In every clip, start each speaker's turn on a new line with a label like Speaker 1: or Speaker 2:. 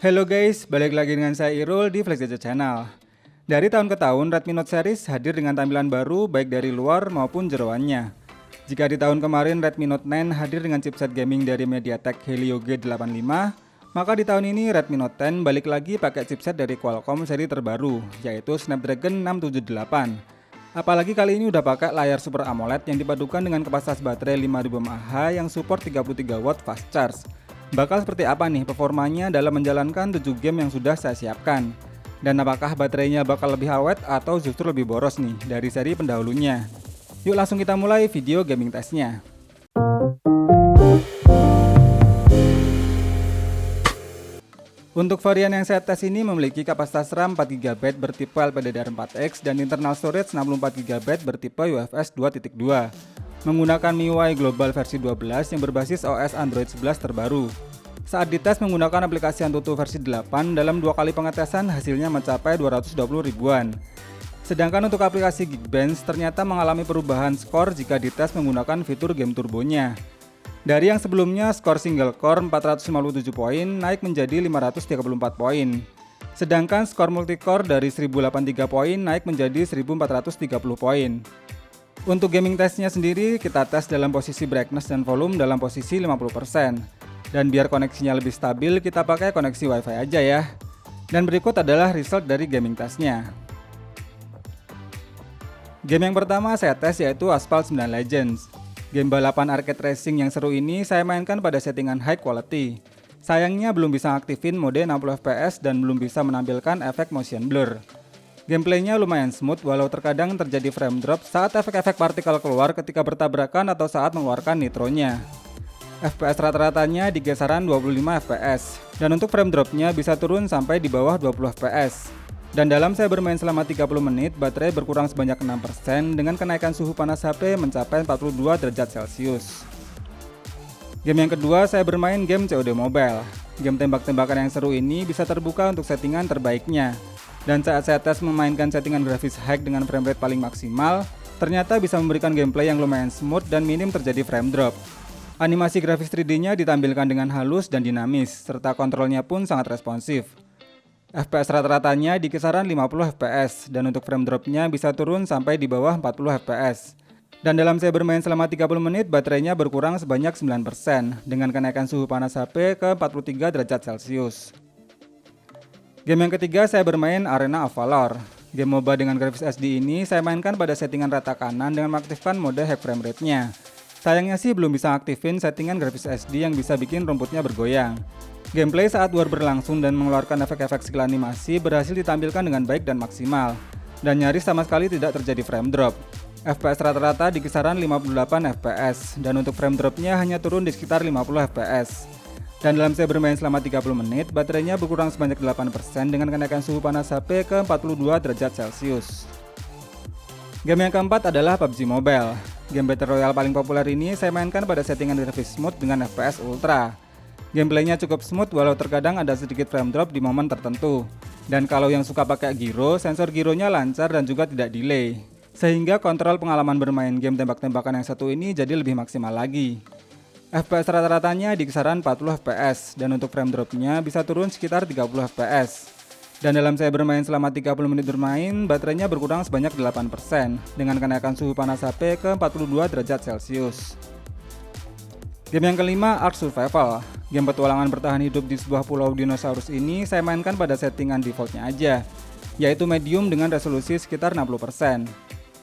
Speaker 1: Halo guys, balik lagi dengan saya Irul di Flash Gadget Channel. Dari tahun ke tahun, Redmi Note series hadir dengan tampilan baru baik dari luar maupun jeroannya. Jika di tahun kemarin Redmi Note 9 hadir dengan chipset gaming dari MediaTek Helio G85, maka di tahun ini Redmi Note 10 balik lagi pakai chipset dari Qualcomm seri terbaru, yaitu Snapdragon 678. Apalagi kali ini udah pakai layar Super AMOLED yang dipadukan dengan kapasitas baterai 5000 mAh yang support 33 watt fast charge. Bakal seperti apa nih performanya dalam menjalankan 7 game yang sudah saya siapkan? Dan apakah baterainya bakal lebih awet atau justru lebih boros nih dari seri pendahulunya? Yuk langsung kita mulai video gaming testnya. Untuk varian yang saya tes ini memiliki kapasitas RAM 4GB bertipe LPDDR4X dan internal storage 64GB bertipe UFS 2.2 menggunakan MIUI Global versi 12 yang berbasis OS Android 11 terbaru. Saat dites menggunakan aplikasi Antutu versi 8, dalam 2 kali pengetesan hasilnya mencapai 220 ribuan. Sedangkan untuk aplikasi Geekbench ternyata mengalami perubahan skor jika dites menggunakan fitur game turbonya. Dari yang sebelumnya skor single core 457 poin naik menjadi 534 poin. Sedangkan skor multicore dari 1083 poin naik menjadi 1430 poin. Untuk gaming testnya sendiri kita tes dalam posisi brightness dan volume dalam posisi 50%. Dan biar koneksinya lebih stabil kita pakai koneksi WiFi aja ya. Dan berikut adalah result dari gaming testnya. Game yang pertama saya tes yaitu Asphalt 9 Legends. Game balapan arcade racing yang seru ini saya mainkan pada settingan high quality. Sayangnya belum bisa aktifin mode 60 fps dan belum bisa menampilkan efek motion blur. Gameplaynya lumayan smooth walau terkadang terjadi frame drop saat efek-efek partikel keluar ketika bertabrakan atau saat mengeluarkan nitronya. FPS rata-ratanya di kisaran 25 fps dan untuk frame dropnya bisa turun sampai di bawah 20 fps. Dan dalam saya bermain selama 30 menit, baterai berkurang sebanyak 6% dengan kenaikan suhu panas HP mencapai 42 derajat Celcius. Game yang kedua saya bermain game COD Mobile. Game tembak-tembakan yang seru ini bisa terbuka untuk settingan terbaiknya. Dan saat saya tes memainkan settingan grafis high dengan framerate paling maksimal, ternyata bisa memberikan gameplay yang lumayan smooth dan minim terjadi frame drop. Animasi grafis 3D-nya ditampilkan dengan halus dan dinamis, serta kontrolnya pun sangat responsif. FPS rata-ratanya di kisaran 50 fps, dan untuk frame drop-nya bisa turun sampai di bawah 40 fps. Dan dalam saya bermain selama 30 menit, baterainya berkurang sebanyak 9%, dengan kenaikan suhu panas HP ke 43 derajat Celcius. Game yang ketiga saya bermain Arena of Valor. Game MOBA dengan grafis SD ini saya mainkan pada settingan rata kanan dengan mengaktifkan mode high frame rate-nya. Sayangnya sih belum bisa aktifin settingan grafis SD yang bisa bikin rumputnya bergoyang. Gameplay saat war berlangsung dan mengeluarkan efek-efek skill animasi berhasil ditampilkan dengan baik dan maksimal. Dan nyaris sama sekali tidak terjadi frame drop. FPS rata-rata di kisaran 58 fps dan untuk frame dropnya hanya turun di sekitar 50 fps. Dan dalam saya bermain selama 30 menit, baterainya berkurang sebanyak 8% dengan kenaikan suhu panas HP ke 42 derajat Celcius. Game yang keempat adalah PUBG Mobile. Game Battle Royale paling populer ini saya mainkan pada settingan grafis smooth dengan FPS Ultra. Gameplaynya cukup smooth walau terkadang ada sedikit frame drop di momen tertentu. Dan kalau yang suka pakai gyro, sensor gyronya lancar dan juga tidak delay. Sehingga kontrol pengalaman bermain game tembak-tembakan yang satu ini jadi lebih maksimal lagi. FPS rata-ratanya di kisaran 40 fps dan untuk frame dropnya bisa turun sekitar 30 fps. Dan dalam saya bermain selama 30 menit bermain, baterainya berkurang sebanyak 8% dengan kenaikan suhu panas HP ke 42 derajat Celcius. Game yang kelima Ark Survival. Game petualangan bertahan hidup di sebuah pulau dinosaurus ini saya mainkan pada settingan defaultnya aja, yaitu medium dengan resolusi sekitar 60%.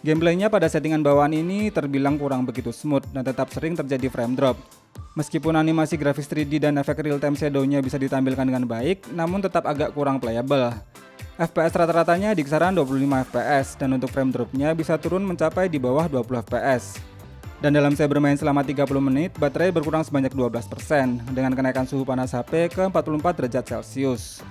Speaker 1: Gameplaynya pada settingan bawaan ini terbilang kurang begitu smooth dan tetap sering terjadi frame drop. Meskipun animasi grafis 3D dan efek real-time shadow-nya bisa ditampilkan dengan baik, namun tetap agak kurang playable. FPS rata-ratanya di kisaran 25 fps dan untuk frame drop-nya bisa turun mencapai di bawah 20 fps. Dan dalam saya bermain selama 30 menit, baterai berkurang sebanyak 12% dengan kenaikan suhu panas HP ke 44 derajat Celcius.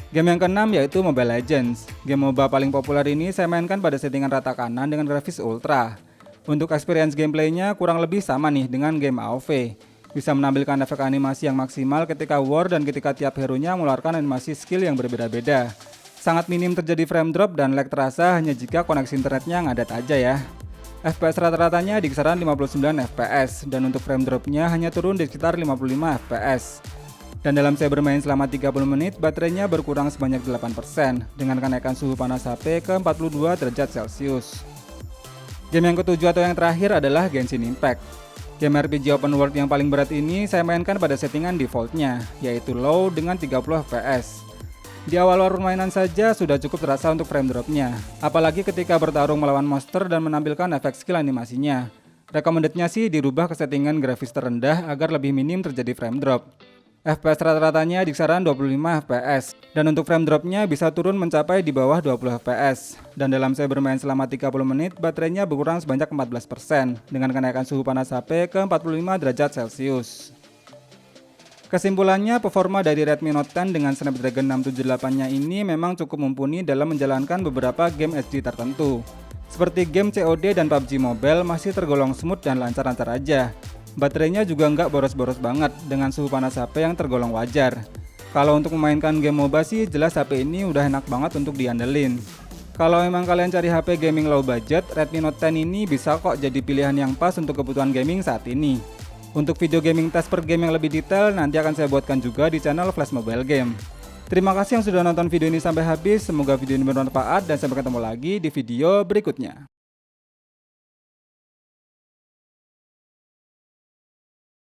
Speaker 1: Game yang keenam yaitu Mobile Legends. Game MOBA paling populer ini saya mainkan pada settingan rata kanan dengan grafis Ultra. Untuk experience gameplaynya kurang lebih sama nih dengan game AoV. Bisa menampilkan efek animasi yang maksimal ketika war dan ketika tiap hero-nya mengeluarkan animasi skill yang berbeda-beda. Sangat minim terjadi frame drop dan lag terasa hanya jika koneksi internetnya ngadat aja ya. FPS rata-ratanya di kisaran 59 fps dan untuk frame dropnya hanya turun di sekitar 55 fps. Dan dalam saya bermain selama 30 menit, baterainya berkurang sebanyak 8% dengan kenaikan suhu panas HP ke 42 derajat Celcius. Game yang ketujuh atau yang terakhir adalah Genshin Impact. Game RPG open world yang paling berat ini saya mainkan pada settingan defaultnya, yaitu low dengan 30 fps. Di awal-awal permainan saja sudah cukup terasa untuk frame dropnya, apalagi ketika bertarung melawan monster dan menampilkan efek skill animasinya. Recommendednya sih dirubah ke settingan grafis terendah agar lebih minim terjadi frame drop. FPS rata-ratanya di kisaran 25 fps, dan untuk frame dropnya bisa turun mencapai di bawah 20 fps. Dan dalam saya bermain selama 30 menit, baterainya berkurang sebanyak 14% dengan kenaikan suhu panas HP ke 45 derajat Celcius. Kesimpulannya, performa dari Redmi Note 10 dengan Snapdragon 678-nya ini memang cukup mumpuni dalam menjalankan beberapa game HD tertentu. Seperti game COD dan PUBG Mobile masih tergolong smooth dan lancar-lancar aja. Baterainya juga nggak boros-boros banget dengan suhu panas HP yang tergolong wajar. Kalau untuk memainkan game MOBA sih jelas HP ini udah enak banget untuk diandelin. Kalau emang kalian cari HP gaming low budget, Redmi Note 10 ini bisa kok jadi pilihan yang pas untuk kebutuhan gaming saat ini. Untuk video gaming test per game yang lebih detail nanti akan saya buatkan juga di channel Flash Mobile Game. Terima kasih yang sudah nonton video ini sampai habis, semoga video ini bermanfaat dan sampai ketemu lagi di video berikutnya.